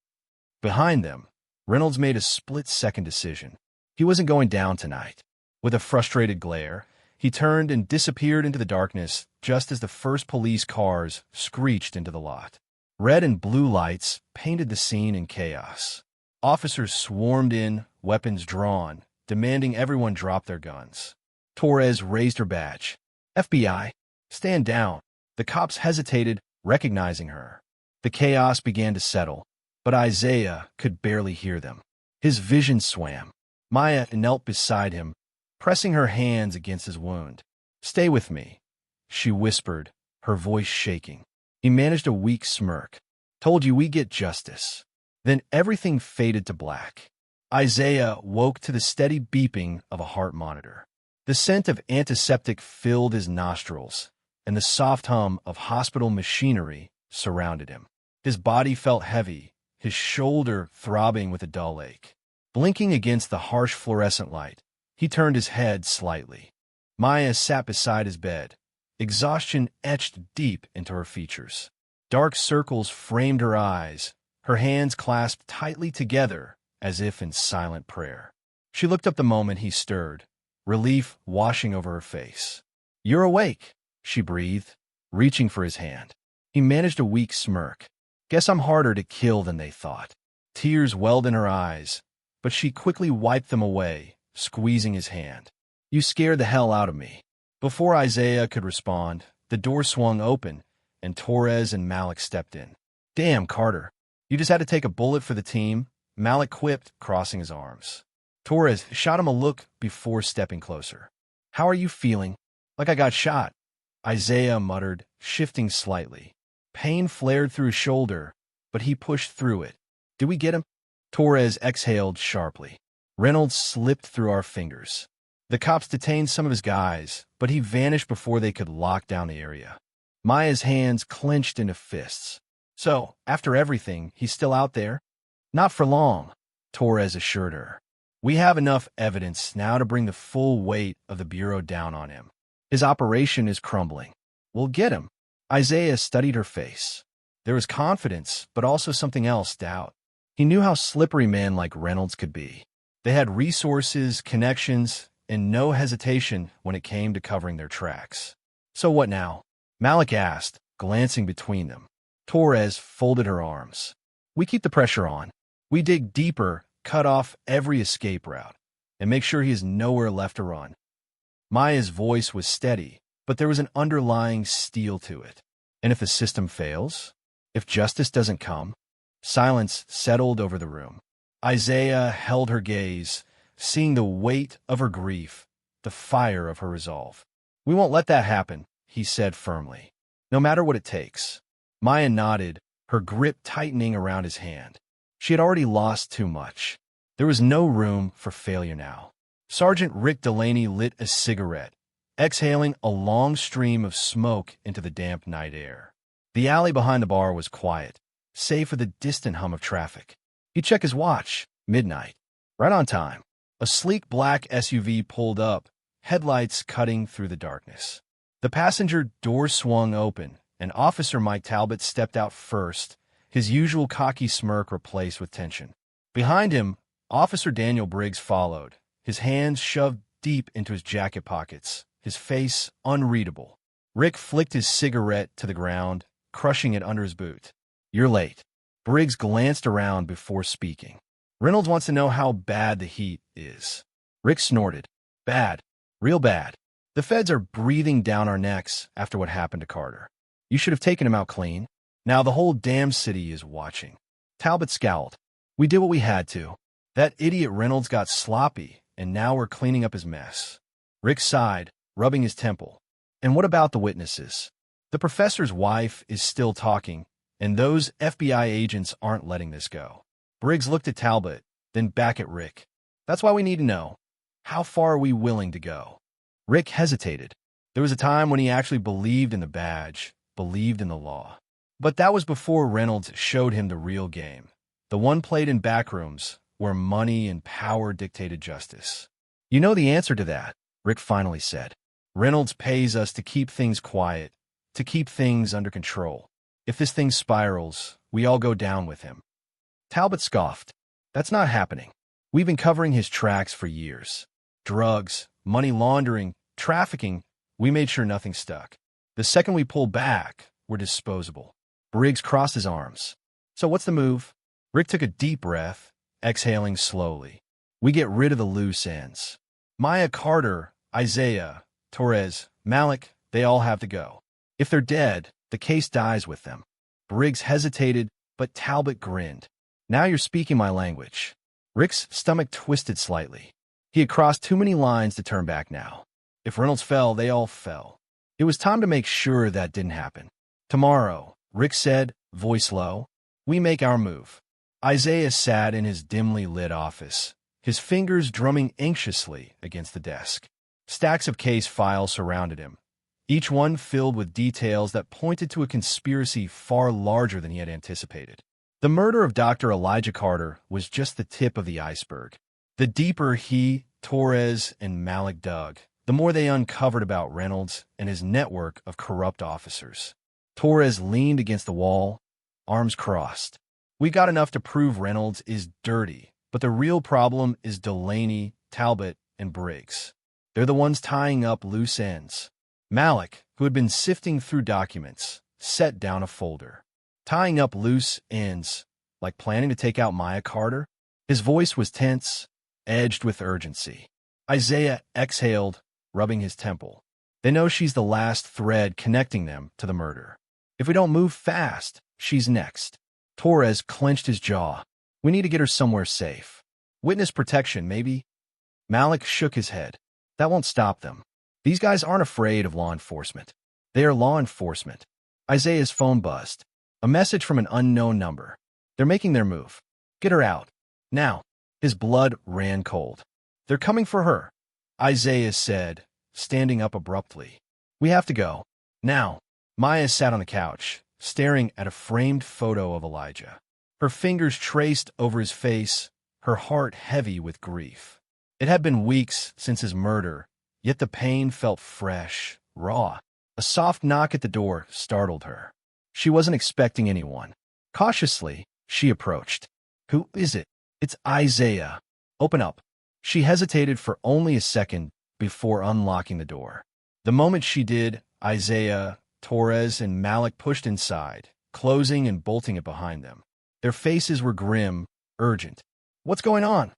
Behind them, Reynolds made a split-second decision. He wasn't going down tonight. With a frustrated glare, he turned and disappeared into the darkness just as the first police cars screeched into the lot. Red and blue lights painted the scene in chaos. Officers swarmed in, weapons drawn, demanding everyone drop their guns. Torres raised her badge. FBI, stand down. The cops hesitated, recognizing her. The chaos began to settle, but Isaiah could barely hear them. His vision swam. Maya knelt beside him, pressing her hands against his wound. "Stay with me," she whispered, her voice shaking. He managed a weak smirk. "Told you we get justice." Then everything faded to black. Isaiah woke to the steady beeping of a heart monitor. The scent of antiseptic filled his nostrils, and the soft hum of hospital machinery surrounded him. His body felt heavy, his shoulder throbbing with a dull ache. Blinking against the harsh fluorescent light, he turned his head slightly. Maya sat beside his bed, exhaustion etched deep into her features. Dark circles framed her eyes, her hands clasped tightly together as if in silent prayer. She looked up the moment he stirred, relief washing over her face. "You're awake," she breathed, reaching for his hand. He managed a weak smirk. "Guess I'm harder to kill than they thought." Tears welled in her eyes, but she quickly wiped them away, squeezing his hand. "You scared the hell out of me." Before Isaiah could respond, the door swung open, and Torres and Malik stepped in. "Damn, Carter, you just had to take a bullet for the team," Malik quipped, crossing his arms. Torres shot him a look before stepping closer. "How are you feeling?" "Like I got shot," Isaiah muttered, shifting slightly. Pain flared through his shoulder, but he pushed through it. "Did we get him?" Torres exhaled sharply. "Reynolds slipped through our fingers. The cops detained some of his guys, but he vanished before they could lock down the area." Maya's hands clenched into fists. "So, after everything, he's still out there?" "Not for long," Torres assured her. "We have enough evidence now to bring the full weight of the Bureau down on him. His operation is crumbling. We'll get him." Isaiah studied her face. There was confidence, but also something else, doubt. He knew how slippery men like Reynolds could be. They had resources, connections, and no hesitation when it came to covering their tracks. "So what now?" Malik asked, glancing between them. Torres folded her arms. "We keep the pressure on. We dig deeper, cut off every escape route, and make sure he has nowhere left to run." Maya's voice was steady, but there was an underlying steel to it. "And if the system fails? If justice doesn't come?" Silence settled over the room. Isaiah held her gaze, seeing the weight of her grief, the fire of her resolve. "We won't let that happen," he said firmly. "No matter what it takes." Maya nodded, her grip tightening around his hand. She had already lost too much. There was no room for failure now. Sergeant Rick Delaney lit a cigarette, exhaling a long stream of smoke into the damp night air. The alley behind the bar was quiet, save for the distant hum of traffic. He checked his watch. Midnight. Right on time. A sleek black SUV pulled up, headlights cutting through the darkness. The passenger door swung open, and Officer Mike Talbot stepped out first, his usual cocky smirk replaced with tension. Behind him, Officer Daniel Briggs followed, his hands shoved deep into his jacket pockets, his face unreadable. Rick flicked his cigarette to the ground, crushing it under his boot. "You're late." Briggs glanced around before speaking. "Reynolds wants to know how bad the heat is." Rick snorted. "Bad. Real bad. The feds are breathing down our necks after what happened to Carter. You should have taken him out clean. Now the whole damn city is watching." Talbot scowled. "We did what we had to. That idiot Reynolds got sloppy, and now we're cleaning up his mess." Rick sighed, rubbing his temple. "And what about the witnesses? The professor's wife is still talking, and those FBI agents aren't letting this go." Briggs looked at Talbot, then back at Rick. "That's why we need to know. How far are we willing to go?" Rick hesitated. There was a time when he actually believed in the badge, believed in the law. But that was before Reynolds showed him the real game, the one played in backrooms where money and power dictated justice. "You know the answer to that," Rick finally said. "Reynolds pays us to keep things quiet, to keep things under control. If this thing spirals, we all go down with him." Talbot scoffed. "That's not happening. We've been covering his tracks for years. Drugs, money laundering, trafficking, we made sure nothing stuck. The second we pull back, we're disposable. Briggs crossed his arms. So what's the move? Rick took a deep breath, exhaling slowly. We get rid of the loose ends. Maya, Carter, Isaiah, Torres, Malik, they all have to go. If they're dead, the case dies with them. Briggs hesitated, but Talbot grinned. Now you're speaking my language. Rick's stomach twisted slightly. He had crossed too many lines to turn back now. If Reynolds fell, they all fell. It was time to make sure that didn't happen. Tomorrow, Rick said, voice low, we make our move. Isaiah sat in his dimly lit office, his fingers drumming anxiously against the desk. Stacks of case files surrounded him, each one filled with details that pointed to a conspiracy far larger than he had anticipated. The murder of Dr. Elijah Carter was just the tip of the iceberg. The deeper he, Torres, and Malik dug, the more they uncovered about Reynolds and his network of corrupt officers. Torres leaned against the wall, arms crossed. We got enough to prove Reynolds is dirty, but the real problem is Delaney, Talbot, and Briggs. They're the ones tying up loose ends. Malik, who had been sifting through documents, set down a folder. Tying up loose ends, like planning to take out Maya Carter? His voice was tense, edged with urgency. Isaiah exhaled, rubbing his temple. They know she's the last thread connecting them to the murder. If we don't move fast, she's next. Torres clenched his jaw. We need to get her somewhere safe. Witness protection, maybe? Malik shook his head. That won't stop them. These guys aren't afraid of law enforcement. They are law enforcement. Isaiah's phone buzzed. A message from an unknown number. They're making their move. Get her out. Now. His blood ran cold. They're coming for her, Isaiah said, standing up abruptly. We have to go. Now. Maya sat on the couch, staring at a framed photo of Elijah. Her fingers traced over his face, her heart heavy with grief. It had been weeks since his murder, yet the pain felt fresh, raw. A soft knock at the door startled her. She wasn't expecting anyone. Cautiously, she approached. Who is it? It's Isaiah. Open up. She hesitated for only a second before unlocking the door. The moment she did, Isaiah, Torres, and Malik pushed inside, closing and bolting it behind them. Their faces were grim, urgent. What's going on?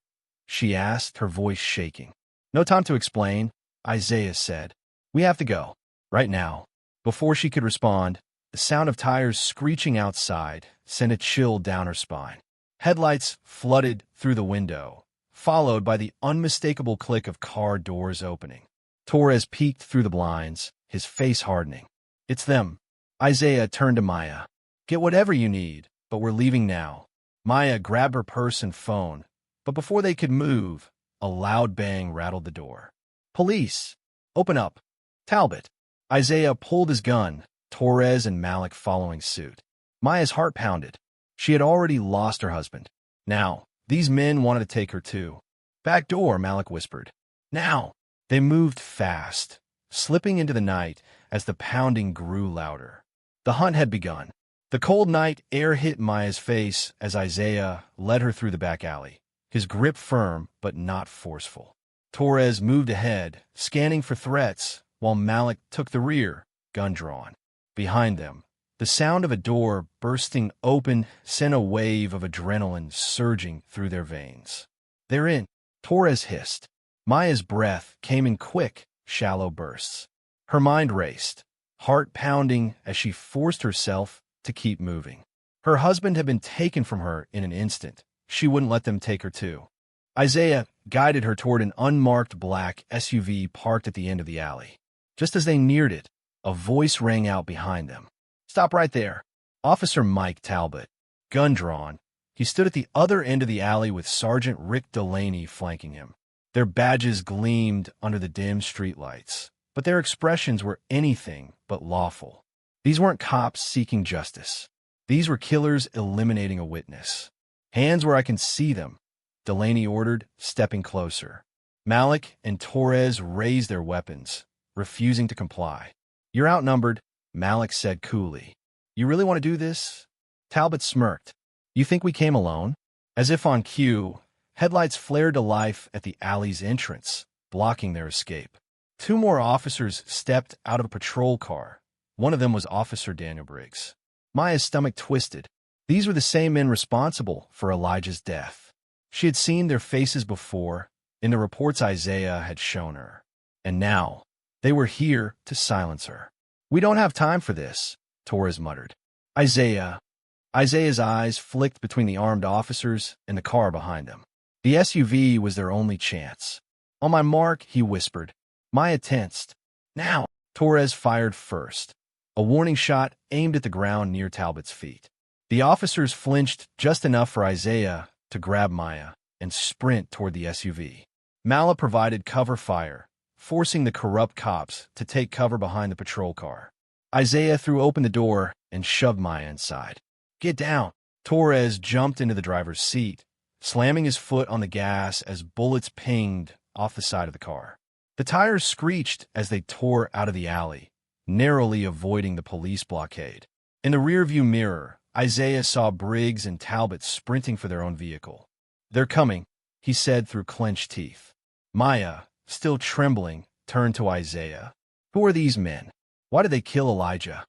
She asked, her voice shaking. No time to explain, Isaiah said. We have to go. Right now. Before she could respond, the sound of tires screeching outside sent a chill down her spine. Headlights flooded through the window, followed by the unmistakable click of car doors opening. Torres peeked through the blinds, his face hardening. It's them. Isaiah turned to Maya. Get whatever you need, but we're leaving now. Maya grabbed her purse and phone, but before they could move, a loud bang rattled the door. Police! Open up! Talbot! Isaiah pulled his gun, Torres and Malik following suit. Maya's heart pounded. She had already lost her husband. Now, these men wanted to take her too. Back door, Malik whispered. Now! They moved fast, slipping into the night as the pounding grew louder. The hunt had begun. The cold night air hit Maya's face as Isaiah led her through the back alley, his grip firm but not forceful. Torres moved ahead, scanning for threats, while Malik took the rear, gun drawn. Behind them, the sound of a door bursting open sent a wave of adrenaline surging through their veins. They're in, Torres hissed. Maya's breath came in quick, shallow bursts. Her mind raced, heart pounding as she forced herself to keep moving. Her husband had been taken from her in an instant. She wouldn't let them take her too. Isaiah guided her toward an unmarked black SUV parked at the end of the alley. Just as they neared it, a voice rang out behind them. Stop right there. Officer Mike Talbot, gun drawn. He stood at the other end of the alley with Sergeant Rick Delaney flanking him. Their badges gleamed under the dim streetlights, but their expressions were anything but lawful. These weren't cops seeking justice. These were killers eliminating a witness. Hands where I can see them, Delaney ordered, stepping closer. Malik and Torres raised their weapons, refusing to comply. You're outnumbered, Malik said coolly. You really want to do this? Talbot smirked. You think we came alone? As if on cue, headlights flared to life at the alley's entrance, blocking their escape. Two more officers stepped out of a patrol car, One of them was Officer Daniel Briggs. Maya's stomach twisted. These were the same men responsible for Elijah's death. She had seen their faces before in the reports Isaiah had shown her. And now, they were here to silence her. "We don't have time for this," Torres muttered. Isaiah's eyes flicked between the armed officers and the car behind them. The SUV was their only chance. "On my mark," he whispered. Maya tensed. "Now!" Torres fired first. A warning shot aimed at the ground near Talbot's feet. The officers flinched just enough for Isaiah to grab Maya and sprint toward the SUV. Mala provided cover fire, forcing the corrupt cops to take cover behind the patrol car. Isaiah threw open the door and shoved Maya inside. "Get down!" Torres jumped into the driver's seat, slamming his foot on the gas as bullets pinged off the side of the car. The tires screeched as they tore out of the alley, narrowly avoiding the police blockade. In the rearview mirror, Isaiah saw Briggs and Talbot sprinting for their own vehicle. "They're coming," he said through clenched teeth. Maya, still trembling, turned to Isaiah. "Who are these men? Why did they kill Elijah?"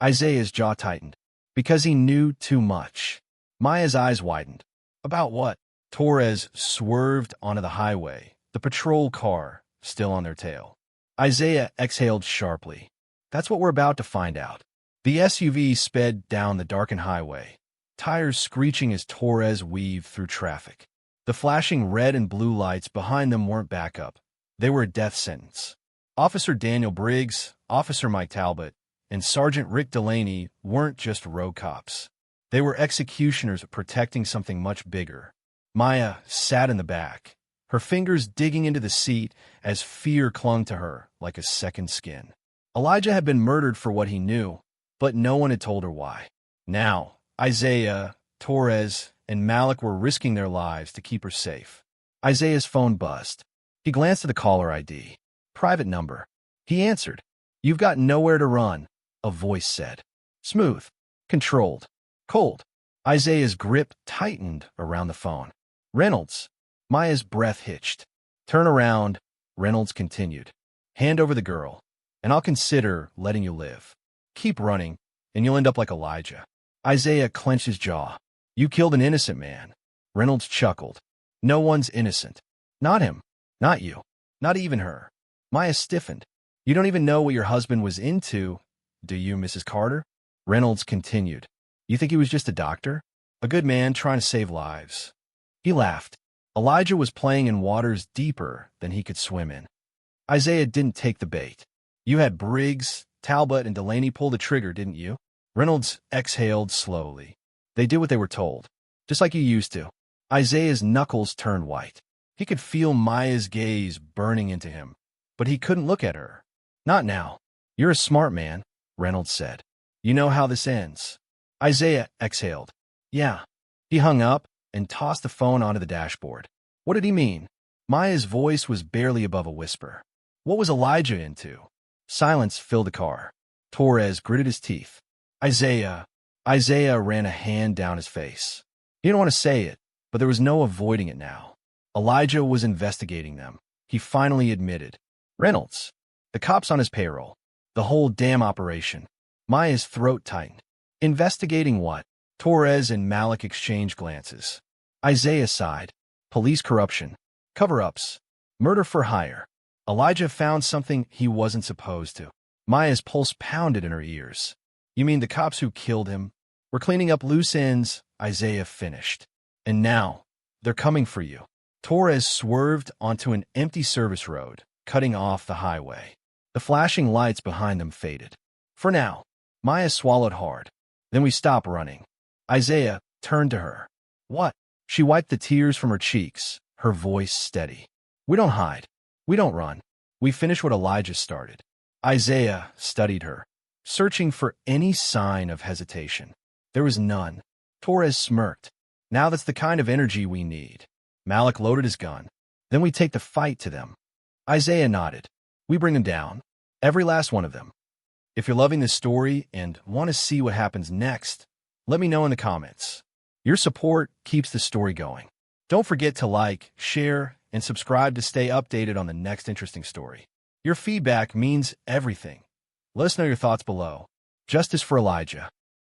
Isaiah's jaw tightened. "Because he knew too much." Maya's eyes widened. "About what?" Torres swerved onto the highway, the patrol car still on their tail. Isaiah exhaled sharply. "That's what we're about to find out." The SUV sped down the darkened highway, tires screeching as Torres weaved through traffic. The flashing red and blue lights behind them weren't backup. They were a death sentence. Officer Daniel Briggs, Officer Mike Talbot, and Sergeant Rick Delaney weren't just road cops. They were executioners protecting something much bigger. Maya sat in the back, her fingers digging into the seat as fear clung to her like a second skin. Elijah had been murdered for what he knew, but no one had told her why. Now, Isaiah, Torres, and Malik were risking their lives to keep her safe. Isaiah's phone buzzed. He glanced at the caller ID. "Private number." He answered. "You've got nowhere to run," a voice said. Smooth, controlled, cold. Isaiah's grip tightened around the phone. "Reynolds." Maya's breath hitched. "Turn around," Reynolds continued. "Hand over the girl, and I'll consider letting you live. Keep running, and you'll end up like Elijah." Isaiah clenched his jaw. "You killed an innocent man." Reynolds chuckled. "No one's innocent. Not him. Not you. Not even her." Maya stiffened. "You don't even know what your husband was into, do you, Mrs. Carter?" Reynolds continued. "You think he was just a doctor? A good man trying to save lives." He laughed. Elijah was playing in waters deeper than he could swim in. Isaiah didn't take the bait. "You had Briggs, Talbot, and Delaney pull the trigger, didn't you?" Reynolds exhaled slowly. "They did what they were told, just like you used to." Isaiah's knuckles turned white. He could feel Maya's gaze burning into him, but he couldn't look at her. "Not now. You're a smart man," Reynolds said. "You know how this ends." Isaiah exhaled. "Yeah." He hung up and tossed the phone onto the dashboard. What did he mean? Maya's voice was barely above a whisper. What was Elijah into? Silence filled the car. Torres gritted his teeth. Isaiah ran a hand down his face. He didn't want to say it, but there was no avoiding it now. Elijah was investigating them. He finally admitted. Reynolds. The cops on his payroll. The whole damn operation. Maya's throat tightened. Investigating what? Torres and Malik exchanged glances. Isaiah sighed. Police corruption. Cover-ups. Murder for hire. Elijah found something he wasn't supposed to. Maya's pulse pounded in her ears. You mean the cops who killed him? We're cleaning up loose ends, Isaiah finished. And now, they're coming for you. Torres swerved onto an empty service road, cutting off the highway. The flashing lights behind them faded. For now, Maya swallowed hard. Then we stopped running. Isaiah turned to her. What? She wiped the tears from her cheeks, her voice steady. We don't hide. We don't run. We finish what Elijah started. Isaiah studied her, searching for any sign of hesitation. There was none. Torres smirked. Now that's the kind of energy we need. Malik loaded his gun. Then we take the fight to them. Isaiah nodded. We bring them down. Every last one of them. If you're loving this story and want to see what happens next, let me know in the comments. Your support keeps the story going. Don't forget to like, share, and subscribe to stay updated on the next interesting story. Your feedback means everything. Let us know your thoughts below. Justice for Elijah.